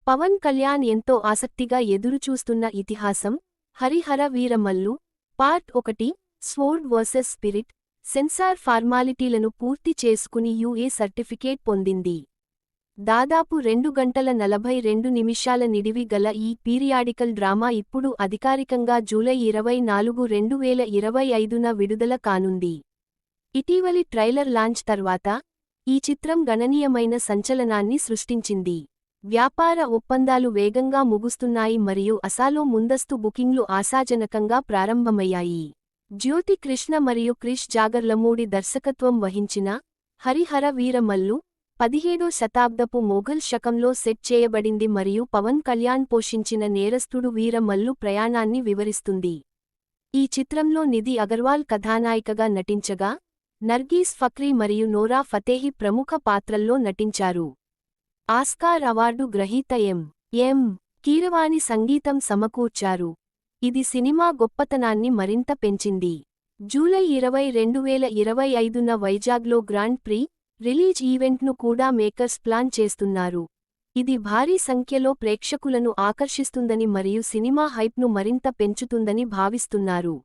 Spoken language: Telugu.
పవన్ కళ్యాణ్ ఎంతో ఆసక్తిగా ఎదురుచూస్తున్న ఇతిహాసం Harihara Veeramallu part 1 sword versus spirit censor ఫార్మాలిటీలను పూర్తి చేసుకుని యుఏ సర్టిఫికేట్ పొందింది. దాదాపు 2 గంటల 42 నిమిషాల నిడివి గల ఈ పీరియాడికల్ డ్రామా ఇప్పుడు అధికారికంగా జూలై 24, 2025న విడుదల కానుంది. ఇటీవలి ట్రైలర్ లాంచ్ తర్వాత ఈ చిత్రం గణనీయమైన సంచలనాన్ని సృష్టించింది. వ్యాపార ఒప్పందాలు వేగంగా ముగుస్తున్నాయి మరియు అసాలో ముందస్తు బుకింగ్లు ఆశాజనకంగా ప్రారంభమయ్యాయి. జ్యోతి కృష్ణ మరియు క్రిష్ జాగర్లమూడి దర్శకత్వం వహించిన హరిహర వీరమల్లు 17వ శతాబ్దపు మొఘల్ శకంలో సెట్ చేయబడింది మరియు పవన్ కళ్యాణ్ పోషించిన నేరస్థుడు వీరమల్లు ప్రయాణాన్ని వివరిస్తుంది. ఈ చిత్రంలో నిధి అగర్వాల్ కథానాయికగా నటించగా, నర్గీస్ ఫక్రీ మరియు నోరా ఫతేహి ప్రముఖ పాత్రల్లో నటించారు. ఆస్కార్ అవార్డు గ్రహీత ఎం. కీరవాణి సంగీతం సమకూర్చారు. ఇది సినిమా గొప్పతనాన్ని మరింత పెంచింది. జూలై 20, 2025న వైజాగ్లో గ్రాండ్ ప్రీ రిలీజ్ ఈవెంట్ను కూడా మేకర్స్ ప్లాన్ చేస్తున్నారు. ఇది భారీ సంఖ్యలో ప్రేక్షకులను ఆకర్షిస్తుందని మరియు సినిమా హైప్ను మరింత పెంచుతుందని భావిస్తున్నారు.